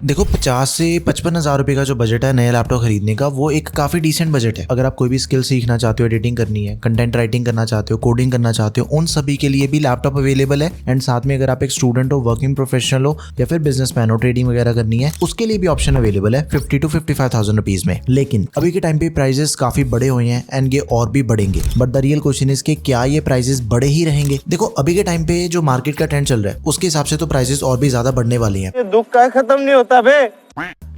देखो 50 से 55 हज़ार रुपये का जो बजट है नया लैपटॉप खरीदने का, वो एक काफ़ी डिसेंट बजट है। अगर आप कोई भी स्किल सीखना चाहते हो, एडिटिंग करनी है, कंटेंट राइटिंग करना चाहते हो, कोडिंग करना चाहते हो, उन सभी के लिए भी लैपटॉप अवेलेबल है। एंड साथ में अगर आप एक स्टूडेंट हो, वर्किंग प्रोफेशनल हो या फिर बिजनेसमैन हो, ट्रेडिंग वगैरह करनी है, उसके लिए भी ऑप्शन अवेलेबल है 50 to 55,000 रुपीज में। लेकिन अभी के टाइम पे प्राइजेस काफी बड़े हुए हैं एंड ये और भी बढ़ेंगे। But the real question is कि क्या ये प्राइजेस बड़े ही रहेंगे? देखो अभी के टाइम पे जो मार्केट का ट्रेंड चल रहा है उसके हिसाब से तो प्राइजेस और भी ज्यादा बढ़ने वाले हैं। ये दुख का खत्म नहीं होता बे।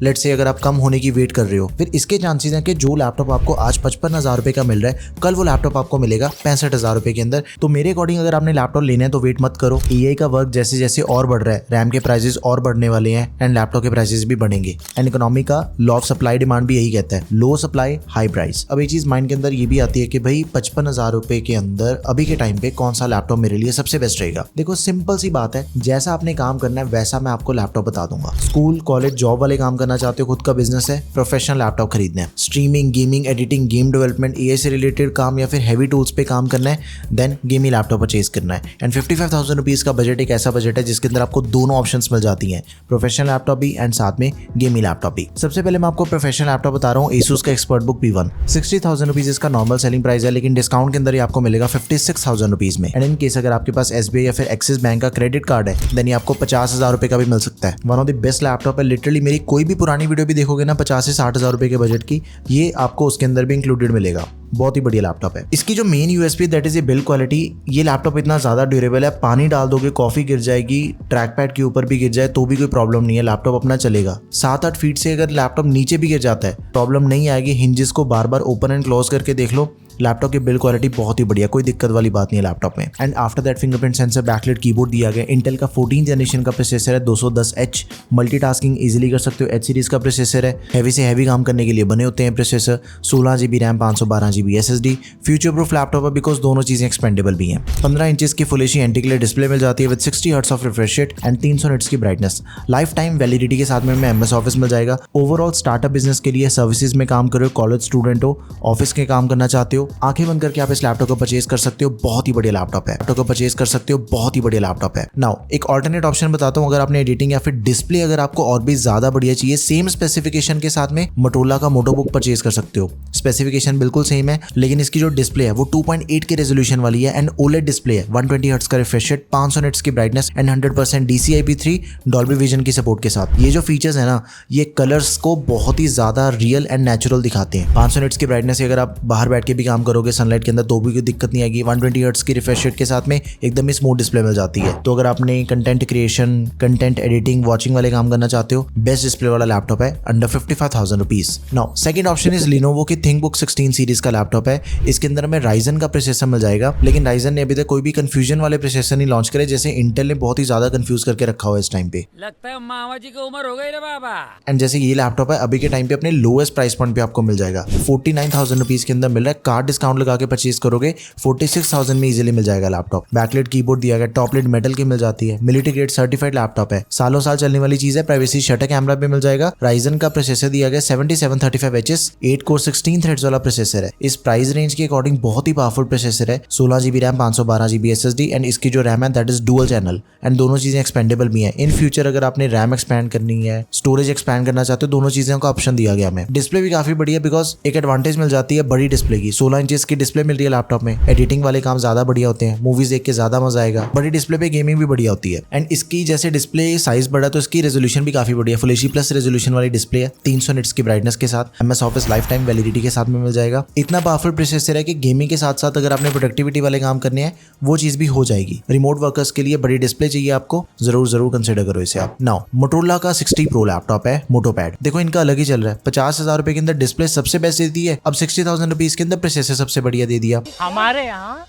लेट्स से अगर आप कम होने की वेट कर रहे हो, फिर इसके चांसेस हैं कि जो लैपटॉप आपको आज 55,000 रुपए का मिल रहा है, कल वो लैपटॉप आपको मिलेगा 65,000 रुपए के अंदर। तो मेरे अकॉर्डिंग अगर आपने लैपटॉप लेना है तो वेट मत करो। एआई का वर्क जैसे जैसे और बढ़ रहा है, रैम के प्राइसेस और बढ़ने वाले हैं एंड लैपटॉप के प्राइसेस भी बढ़ेंगे। एंड इकोनॉमी का लॉ ऑफ सप्लाई डिमांड भी यही कहता है, लो सप्लाई हाई प्राइस। अब एक चीज माइंड के अंदर ये भी आती है कि भाई 55,000 रुपए के अंदर अभी के टाइम पे कौन सा लैपटॉप मेरे लिए सबसे बेस्ट रहेगा। देखो सिंपल सी बात है, जैसा आपने काम करना है वैसा मैं आपको लैपटॉप बता दूंगा। स्कूल कॉलेज जॉब वाले काम करना चाहते हो, खुद का बिजनेस है, प्रोफेशनल लैपटॉप खरीदना है, streaming gaming editing game development AI से रिलेटेड काम या फिर हैवी टूल्स पे काम करना है, देन गेमिंग लैपटॉप परचेज करना है। एंड 55,000 रुपीज का बजट एक ऐसा बजट है जिसके अंदर आपको दोनों ऑप्शंस मिल जाती हैं, प्रोफेशनल लैपटॉप भी एंड साथ में गेमिंग लैपटॉप भी। सबसे पहले मैं आपको प्रोफेशनल लैपटॉप बता रहा हूँ, Asus का एक्सपर्टबुक P1। 60,000 रुपीज इसका नॉर्मल सेलिंग प्राइस है, लेकिन डिस्काउंट के अंदर ये आपको मिलेगा 56,000 रुपीज में। एंड इन केस अगर आपके पास SBI या फिर एक्सिस बैंक का क्रेडिट कार्ड है, देन ये आपको 50,000 रुपए का भी मिल सकता है। One of the best laptop है। लिटरली मेरी कोई भी पुरानी वीडियो भी देखोगे ना 50 से 60,000 रुपए के बजट की, ये आपको उसके अंदर भी इंक्लूडेड मिलेगा। बहुत ही बढ़िया लैपटॉप है। इसकी जो मेन यूएसपी दैट इज ये बिल्ड क्वालिटी। ये लैपटॉप इतना ज्यादा ड्यूरेबल है, पानी डाल दोगे कॉफी गिर जाएगी, ट्रैक पैड के ऊपर भी गिर जाए तो भी कोई प्रॉब्लम नहीं है, लैपटॉप अपना चलेगा। 7-8 फीट से अगर लैपटॉप नीचे भी गिर जाता है प्रॉब्लम नहीं आएगी। हिंजेस को बार बार ओपन एंड क्लोज करके देख लो, लैपटॉप की बिल्ड क्वालिटी बहुत ही बढ़िया, कोई दिक्कत वाली बात नहीं है लैपटॉप में। And after that fingerprint sensor, backlight keyboard दिया गया। इंटेल का 14 जनरेशन का प्रोसेसर है, 210H। मल्टीटास्किंग इजीली कर सकते हो, H सीरीज का प्रोसेसर है। हैवी से हैवी काम करने के लिए बने होते हैं processor. 16GB RAM, 512GB SSD। Future proof laptop है बिकॉज दोनों चीजें एक्सपेंडेबल भी हैं। 15 इंचेस की full HD anti glare display मिल जाती है with 60 hertz of refresh rate and 300 nits की ब्राइटनेस। लाइफ टाइम वैलिडिटी के साथ में MS ऑफिस मिल जाएगा। ओवरऑल स्टार्टअप बिजनेस के लिए, सर्विसेज में काम कर रहे हो, कॉलेज स्टूडेंट हो, ऑफिस के काम करना चाहते हो, आंखें बंद करके आप इस लैपटॉप को परचेज कर सकते हो। बहुत ही बढ़िया लैपटॉप है। लैपटॉप को परचेज कर सकते हो, बहुत ही बढ़िया लैपटॉप है। नाउ एक ऑल्टरनेट ऑप्शन बताता हूँ, अगर आपने एडिटिंग या फिर डिस्प्ले अगर आपको और भी ज्यादा बढ़िया चाहिए, सेम स्पेसिफिकेशन के साथ में मोटोरोला का मोटो बुक परचेज कर सकते हो। स्पेसिफिकेशन बिल्कुल सेम है, लेकिन इसकी जो डिस्प्ले है वो 2.8 के रेजोल्यूशन वाली है एंड OLED डिस्प्ले है। 120 हर्ट्ज का रिफ्रेश रेट, 500 निट्स की brightness and 100% DCI-P3 Dolby vision की सपोर्ट के साथ। ये जो फीचर्स है ना, ये कलर्स को बहुत ही ज्यादा रियल एंड नेचुरल दिखाते हैं। 500 निट्स की ब्राइटनेस अगर आप बाहर बैठ के भी काम करोगे सनलाइट के अंदर तो भी कोई दिक्कत नहीं आएगी। 120 हर्ट्ज की रिफ्रेश रेट के साथ में एकदम ही स्मूथ डिस्प्ले मिल जाती है। तो अगर आपने content creation, content editing, watching वाले काम करना चाहते हो, बेस्ट डिस्प्ले वाला लैपटॉप है under 55,000 rupees. Now second option is Lenovo की ThinkBook 16 सीरीज का लैपटॉप है। इसके अंदर हमें Ryzen का प्रोसेसर मिल जाएगा, लेकिन Ryzen ने अभी तक कोई भी कंफ्यूजन वाले प्रोसेसर नहीं लॉन्च करे, जैसे इंटेल ने बहुत ही ज्यादा कंफ्यूज करके रखा हुआ है इस टाइम पे। लगता है मामा जी की उम्र हो गई रे बाबा। एंड जैसे ये लैपटॉप है अभी के टाइम पे अपने लोएस्ट प्राइस पॉइंट पे आपको मिल जाएगा, 49,000 रुपीज के अंदर मिल रहा है। कार्ड डिस्काउंट लगा के परचेज करोगे 46,000 में इजीली मिल जाएगा लैपटॉप। बैकलाइट कीबोर्ड दिया गया, टॉप लिड मेटल की मिल जाती है, मिलिट्री ग्रेड सर्टिफाइड लैपटॉप है, सालों साल चलने वाली चीज है। प्राइवेसी शटर कैमरा भी मिल जाएगा। Ryzen का प्रोसेसर दिया गया 7735HS, 8 कोर 16 थ्रेड्स वाला प्रोसेसर है। इस प्राइस रेंज के अकॉर्डिंग बहुत ही पावरफुल प्रोसेसर है। 16GB RAM, 512GB SSD and इसकी जो रैम है that is dual channel and दोनों चीजें एक्सपेंडेबल भी हैं। इन फ्यूचर अगर आपने रैम एक्सपैंड करनी है, स्टोरेज एक्सपैंड करना चाहते हो, दोनों चीजों का ऑप्शन दिया गया हमें। डिस्प्ले भी काफी बढ़िया बिकॉज एक एडवांटेज मिल जाती है बड़ी डिस्प्ले की। 16 इंचेस की डिस्प्ले मिल रही है लैपटॉप में। एडिटिंग वाले काम ज्यादा बढ़िया होते हैं, मूवीज देख के ज्यादा मजा आएगा। बड़ी डिस्प्ले पे गेमिंग भी बढ़िया होती है। एंड इसकी जैसे डिस्प्ले साइज बड़ा तो इसकी रेजोल्यूशन भी काफी बढ़िया, फुल एचडी प्लस रेजोल्यूशन वाली डिस्प्ले है। 300 निट्स की ब्राइटनेस के साथ MS office life time validity के साथ में मिल जाएगा। इतना पावरफुल प्रोसेसर है कि गेमिंग के साथ साथ अगर आपने प्रोडक्टिविटी वाले काम करने हैं वो चीज भी हो जाएगी। रिमोट वर्कर्स के लिए बड़ी डिस्प्ले चाहिए आपको, जरूर कंसिडर करो इसे आप। नाउ मोटोरोला का 60 Pro लैपटॉप है, मोटोपैड। देखो इनका अलग ही चल रहा है। 50,000 रुपए के अंदर डिस्प्ले सबसे बेस्ट देती है, अब 60,000 रुपीज के अंदर प्रोसेसर सबसे बढ़िया दे दिया। हमारे यहाँ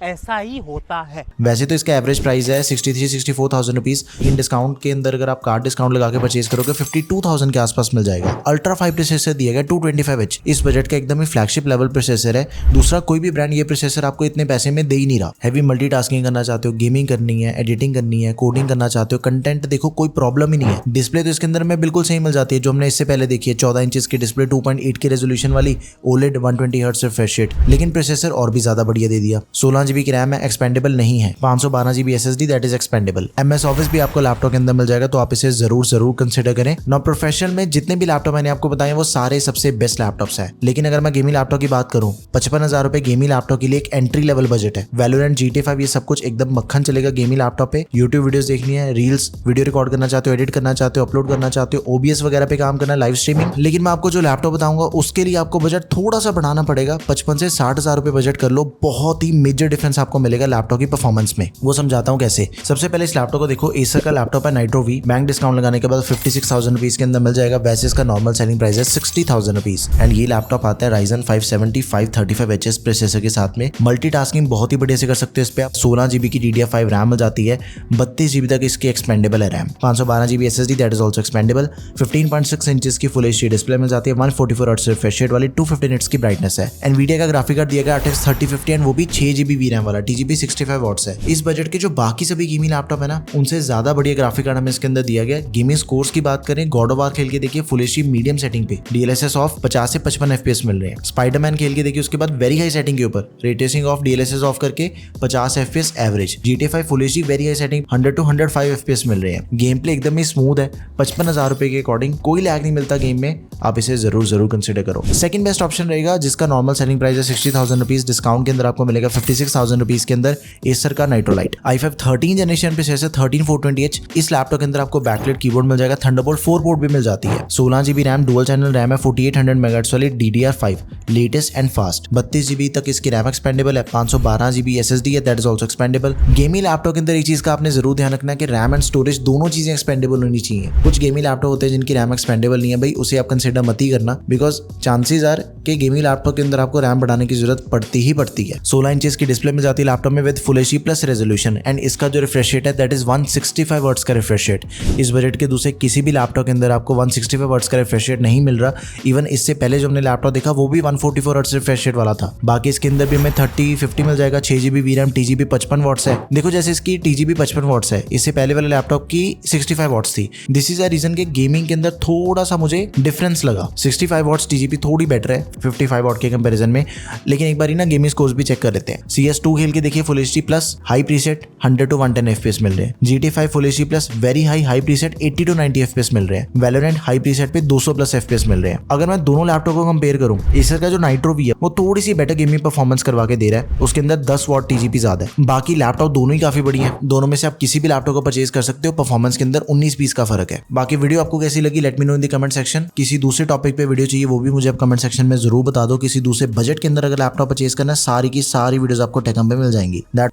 ऐसा ही होता है। वैसे तो इसका एवरेज प्राइस है 63-64,000 रुपीज, इन डिस्काउंट के अंदर अगर आप कार्ड डिस्काउंट लगा के परचेज करोगे 52,000 के आसपास मिल जाएगा। अल्ट्रा 5 प्रोसेसर दिया गया 225H, इस बजट का एकदम ही फ्लैगशिप लेवल प्रोसेसर है। दूसरा कोई भी ब्रांड ये प्रोसेसर आपको इतने पैसे में दे ही नहीं रहा। हैवी मल्टीटास्किंग करना चाहते हो, गेमिंग करनी है, एडिटिंग करनी है, कोडिंग करना चाहते हो, कंटेंट देखो, कोई प्रॉब्लम ही नहीं है। डिस्प्ले तो इसके अंदर में बिल्कुल सही मिल जाती है जो हमने इससे पहले देखी है। 14 इंचेस की डिस्प्ले, 2.8 के रेजोल्यूशन वाली, OLED 120 हर्ट्ज रिफ्रेश रेट, लेकिन प्रोसेसर और भी ज्यादा बढ़िया दे दिया। 16 16 GB की रैम है, एक्सपेंडेबल नहीं है। 512 GB SSD that is expandable. MS Office भी आपको लैपटॉप के अंदर मिल जाएगा, तो आप इसे जरूर कंसिडर करें। नॉन प्रोफेशनल में जितने भी लैपटॉप मैंने आपको बताए वो सारे सबसे बेस्ट लैपटॉप्स हैं, लेकिन अगर मैं गेमिंग लैपटॉप की बात करूं, 55,000 रुपए गेमिंग लैपटॉप के लिए एक एंट्री लेवल बजट है। वैलोरेंट, GTA 5 ये सब कुछ एकदम मक्खन चलेगा गेमिंग लैपटॉप पे। यूट्यूब वीडियोस देखनी है, रील्स वीडियो रिकॉर्ड करना चाहते हो, एडिट करना चाहते हो, अपलोड करना चाहते हो, OBS वगैरह पे काम करना, लाइव स्ट्रीमिंग। लेकिन मैं आपको जो लैपटॉप बताऊंगा उसके लिए आपको बजट थोड़ा सा बढ़ाना पड़ेगा। 55 से 60,000 रुपए बजट कर लो, बहुत ही मेजर डिफरेंस आपको मिलेगा लैपटॉप की परफॉर्मेंस में। वो समझाता हूँ कैसे। सबसे पहले इस लैपटॉप को देखो, एसर का लैपटॉप है नाइट्रो V, बैंक डिस्काउंट लगाने के बाद 56,000 रुपीज के अंदर मिल जाएगा। वैसे इसका नॉर्मल सेलिंग प्राइस है 60,000 रुपीज। एंड ये लैपटॉप आता है Ryzen 5 7535HS प्रोसेसर के साथ में। मल्टीटास्किंग बहुत ही बढ़िया से कर सकते हो इस पे आप। 16 GB की DDR5 रैम मिल जाती है, 32 GB तक इसकी एक्सपेंडेबल है RAM. 512 GB SSD that is also expendable. 15.6 inches की फुल HD डिस्प्ले मिल जाती है, 144 हर्ट्ज रिफ्रेश रेट वाली, 250 निट्स की ब्राइटनेस है। एनवीडिया का ग्राफिक कार्ड दिया गया RTX 3050 एंड वो भी 6 GB VRAM वाला, TGP 65 वॉट्स है। इस बजट के जो बाकी सभी गेमिंग लैपटॉप है ना, उनसे ज्यादा बढ़िया ग्राफिक कार्ड हमें इसके अंदर दिया गया। गेमिंग स्कोर्स की बात करें, गॉड ऑफ वार खेल के देखिए फुल HD मीडियम सेटिंग पे DLSS ऑफ 50 से 55 FPS मिल रहे हैं। स्पाइडरमैन खेल के देखिए उसके बाद वेरी हाई सेटिंग के ऊपर रेटेसिंग ऑफ DLSS ऑफ करके 50 FPS average. GTA 5 full HD very high setting 100 to 105 FPS मिल रहे हैं। गेम प्ले एकदम ही स्मूथ है। 55,000 रुपए के अकॉर्डिंग कोई लैग नहीं मिलता गेम में, आप इसे जरूर कंसिडर करो। सेकंड बेस्ट ऑप्शन रहेगा जिसका नॉर्मल सेलिंग प्राइस है 60,000 रुपीज, डिस्काउंट के अंदर आपको मिलेगा 56,000 रुपीज के अंदर एसर का नाइट्रो लाइट i5 13 जनरेशन पे 13420H। इस लैपटॉप के अंदर आपको बैकलाइट कीबोर्ड मिल जाएगा, थंडरबोल्ट 4 पोर्ट भी मिल जाती है। 16 GB RAM, dual channel RAM है, 4800 MHz वाली DDR5 latest and fast. 32 GB तक इसकी रैम एक्सपेंडेबल है। 512 GB SSD है that is also expendable. Gaming laptop के अंदर एक चीज का आपने जरूर ध्यान रखना है कि रैम एंड स्टोरेज दोनों चीजें एक्सपेंडेबल होनी चाहिए। कुछ गेमिंग लैपटॉप होते हैं जिनकी रैम एक्सपेंडेबल नहीं है, भाई उसे आप कंसिडर मत ही करना, बिकॉज चांसेस आर कि गेमिंग लैपटॉप के अंदर आपको रैम बढ़ाने की जरूरत पड़ती है। 16 इंचेस की डिस्प्ले मिल जाती है लैपटॉप में with full HD plus resolution and इसका जो रिफ्रेश रेट है दैट इज 165 हर्ट्ज का रिफ्रेश रेट। इस बजट के दूसरे किसी भी लैपटॉप के अंदर आपको 165 हर्ट्ज का रिफ्रेश रेट नहीं मिल रहा। इवन इससे पहले जो हमने लैपटॉप देखा वो भी 144 हर्ट्ज रिफ्रेश रेट वाला था। बाकी इसके अंदर भी हमें 3050 मिल जाएगा, 6 GB VRAM, TGP 55 वॉट्स है। देखो जैसे इसकी TGP 55 वॉट्स है, इससे पहले वाले लैपटॉप की 65 वॉट्स थी। दिस इज अ रीजन के गेमिंग के अंदर थोड़ा सा मुझे डिफरेंस लगा। 65 वॉट्स TGP थोड़ी बेटर है 55 वॉट के कंपैरिजन में। लेकिन एक बार ही ना गेमिंग स्कोर्स भी चेक कर लेते हैं। CS2 खेल के देखिए full HD plus high preset 100 to 110 FPS मिल रहे हैं। GTA 5 full HD plus very high preset 80 to 90 FPS मिल रहे हैं। वैलोरेंट हाई प्रीसेट पे 200 प्लस FPS मिल रहे हैं। अगर मैं दोनों लैपटॉप को कंपेयर करूं, एसर का जो नाइट्रो V है वो थोड़ी सी बेटर गेमिंग परफॉर्मेंस करवा के दे रहा है, उसके अंदर 10 वॉट TGP ज्यादा है। बाकी लैपटॉप दोनों ही काफी बढ़िया है, दोनों में से आप किसी भी लैपटॉप को परचेज कर सकते हो। परफॉर्मेंस के अंदर 19-20 का फर्क है। बाकी वीडियो आपको कैसी लगी let me know in the comment section. किसी दूसरे टॉपिक पे वीडियो चाहिए वो भी मुझे आप कमेंट सेक्शन में जरूर बता दो। किसी दूसरे बजट के अंदर अगर लैपटॉप परचेज करना है, सारी की सारी वीडियोस आपको टेक हब पे मिल जाएंगी। दैट